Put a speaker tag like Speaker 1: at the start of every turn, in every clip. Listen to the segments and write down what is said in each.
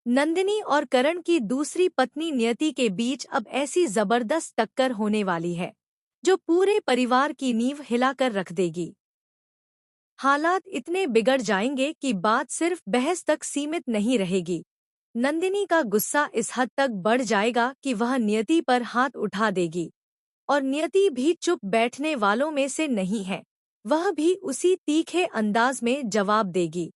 Speaker 1: नंदिनी और करण की दूसरी पत्नी नियति के बीच अब ऐसी जबरदस्त टक्कर होने वाली है जो पूरे परिवार की नींव हिलाकर रख देगी। हालात इतने बिगड़ जाएंगे कि बात सिर्फ बहस तक सीमित नहीं रहेगी। नंदिनी का गुस्सा इस हद तक बढ़ जाएगा कि वह नियति पर हाथ उठा देगी, और नियति भी चुप बैठने वालों में से नहीं है। वह भी उसी तीखे अंदाज में जवाब देगी,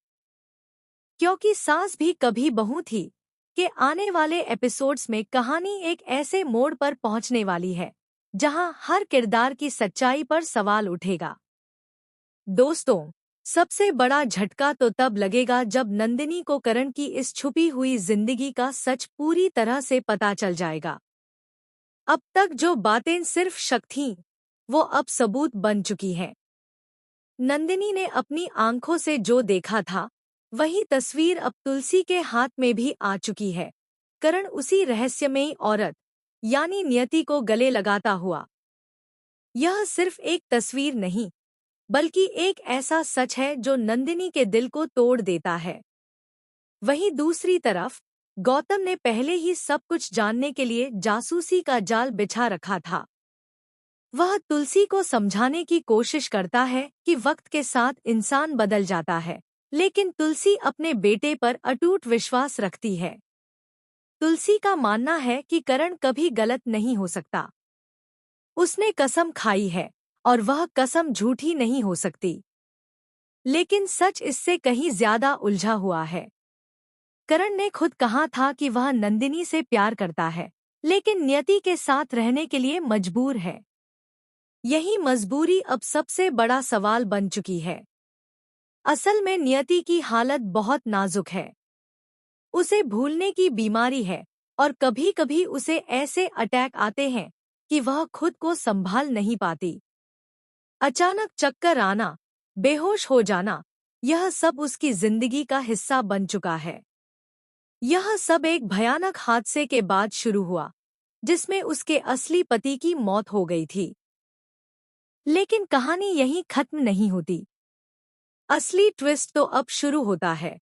Speaker 1: क्योंकि सास भी कभी बहू थी कि आने वाले एपिसोड्स में कहानी एक ऐसे मोड़ पर पहुंचने वाली है जहां हर किरदार की सच्चाई पर सवाल उठेगा। दोस्तों, सबसे बड़ा झटका तो तब लगेगा जब नंदिनी को करण की इस छुपी हुई जिंदगी का सच पूरी तरह से पता चल जाएगा। अब तक जो बातें सिर्फ शक थीं, वो अब सबूत बन चुकी हैं। नंदिनी ने अपनी आंखों से जो देखा था, वही तस्वीर अब तुलसी के हाथ में भी आ चुकी है। करण उसी रहस्यमयी औरत यानी नियति को गले लगाता हुआ। यह सिर्फ एक तस्वीर नहीं, बल्कि एक ऐसा सच है जो नंदिनी के दिल को तोड़ देता है। वहीं दूसरी तरफ गौतम ने पहले ही सब कुछ जानने के लिए जासूसी का जाल बिछा रखा था। वह तुलसी को समझाने की कोशिश करता है कि वक्त के साथ इंसान बदल जाता है, लेकिन तुलसी अपने बेटे पर अटूट विश्वास रखती है। तुलसी का मानना है कि करण कभी गलत नहीं हो सकता। उसने कसम खाई है और वह कसम झूठी नहीं हो सकती। लेकिन सच इससे कहीं ज्यादा उलझा हुआ है। करण ने खुद कहा था कि वह नंदिनी से प्यार करता है, लेकिन नियति के साथ रहने के लिए मजबूर है। यही मजबूरी अब सबसे बड़ा सवाल बन चुकी है। असल में नियति की हालत बहुत नाजुक है। उसे भूलने की बीमारी है और कभी-कभी उसे ऐसे अटैक आते हैं कि वह खुद को संभाल नहीं पाती। अचानक चक्कर आना, बेहोश हो जाना, यह सब उसकी जिंदगी का हिस्सा बन चुका है। यह सब एक भयानक हादसे के बाद शुरू हुआ, जिसमें उसके असली पति की मौत हो गई थी। लेकिन कहानी यहीं खत्म नहीं होती। असली ट्विस्ट तो अब शुरू होता है।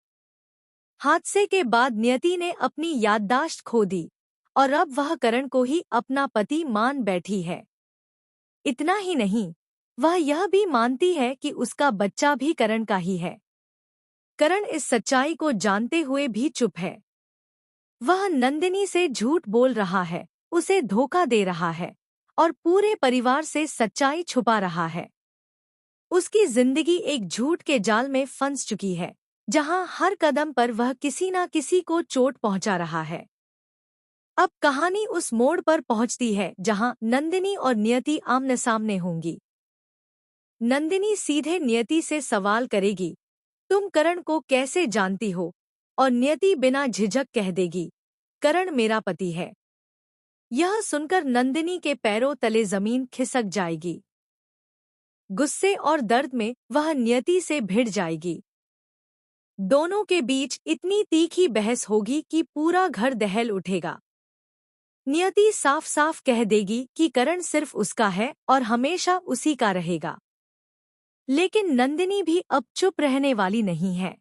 Speaker 1: हादसे के बाद नियति ने अपनी याददाश्त खो दी और अब वह करण को ही अपना पति मान बैठी है। इतना ही नहीं, वह यह भी मानती है कि उसका बच्चा भी करण का ही है। करण इस सच्चाई को जानते हुए भी चुप है। वह नंदिनी से झूठ बोल रहा है, उसे धोखा दे रहा है और पूरे परिवार से सच्चाई छुपा रहा है। उसकी जिंदगी एक झूठ के जाल में फंस चुकी है, जहां हर कदम पर वह किसी न किसी को चोट पहुंचा रहा है। अब कहानी उस मोड़ पर पहुंचती है जहां नंदिनी और नियति आमने सामने होंगी। नंदिनी सीधे नियति से सवाल करेगी, तुम करण को कैसे जानती हो? और नियति बिना झिझक कह देगी, करण मेरा पति है। यह सुनकर नंदिनी के पैरों तले जमीन खिसक जाएगी। गुस्से और दर्द में वह नियति से भिड़ जाएगी। दोनों के बीच इतनी तीखी बहस होगी कि पूरा घर दहल उठेगा। नियति साफ साफ कह देगी कि करण सिर्फ उसका है और हमेशा उसी का रहेगा। लेकिन नंदिनी भी अब चुप रहने वाली नहीं है।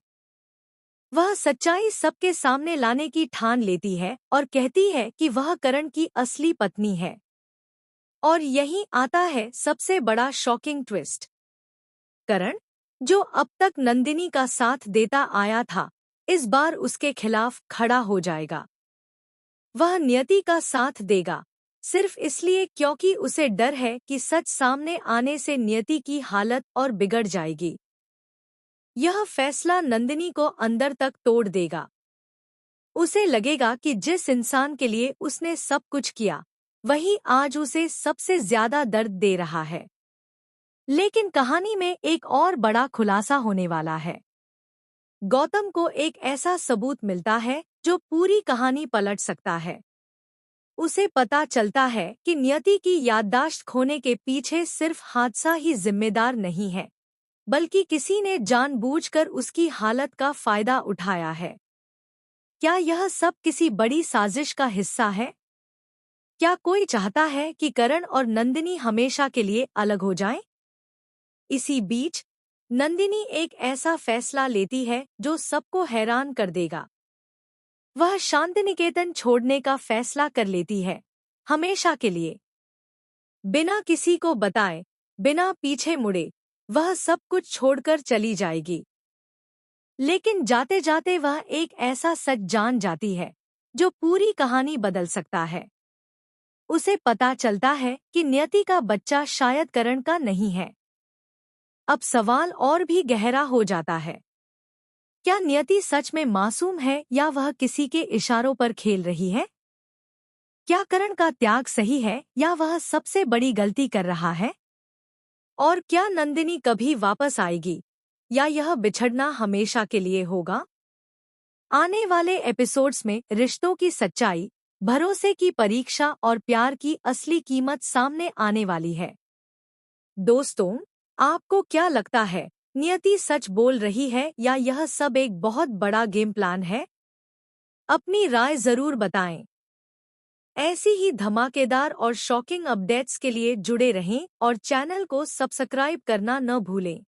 Speaker 1: वह सच्चाई सबके सामने लाने की ठान लेती है और कहती है कि वह करण की असली पत्नी है। और यहीं आता है सबसे बड़ा शॉकिंग ट्विस्ट। करण, जो अब तक नंदिनी का साथ देता आया था, इस बार उसके खिलाफ खड़ा हो जाएगा। वह नियति का साथ देगा, सिर्फ इसलिए क्योंकि उसे डर है कि सच सामने आने से नियति की हालत और बिगड़ जाएगी। यह फैसला नंदिनी को अंदर तक तोड़ देगा। उसे लगेगा कि जिस इंसान के लिए उसने सब कुछ किया, वही आज उसे सबसे ज्यादा दर्द दे रहा है। लेकिन कहानी में एक और बड़ा खुलासा होने वाला है। गौतम को एक ऐसा सबूत मिलता है जो पूरी कहानी पलट सकता है। उसे पता चलता है कि नियति की याददाश्त खोने के पीछे सिर्फ हादसा ही जिम्मेदार नहीं है, बल्कि किसी ने जानबूझकर उसकी हालत का फायदा उठाया है। क्या यह सब किसी बड़ी साजिश का हिस्सा है? क्या कोई चाहता है कि करण और नंदिनी हमेशा के लिए अलग हो जाएं? इसी बीच नंदिनी एक ऐसा फैसला लेती है जो सबको हैरान कर देगा। वह शांतिनिकेतन छोड़ने का फैसला कर लेती है, हमेशा के लिए। बिना किसी को बताए, बिना पीछे मुड़े, वह सब कुछ छोड़कर चली जाएगी। लेकिन जाते जाते वह एक ऐसा सच जान जाती है जो पूरी कहानी बदल सकता है। उसे पता चलता है कि नियति का बच्चा शायद करण का नहीं है। अब सवाल और भी गहरा हो जाता है। क्या नियति सच में मासूम है या वह किसी के इशारों पर खेल रही है? क्या करण का त्याग सही है या वह सबसे बड़ी गलती कर रहा है? और क्या नंदिनी कभी वापस आएगी या यह बिछड़ना हमेशा के लिए होगा? आने वाले एपिसोड्स में रिश्तों की सच्चाई, भरोसे की परीक्षा और प्यार की असली कीमत सामने आने वाली है। दोस्तों, आपको क्या लगता है, नियति सच बोल रही है या यह सब एक बहुत बड़ा गेम प्लान है? अपनी राय जरूर बताएं। ऐसी ही धमाकेदार और शॉकिंग अपडेट्स के लिए जुड़े रहें और चैनल को सब्सक्राइब करना न भूलें।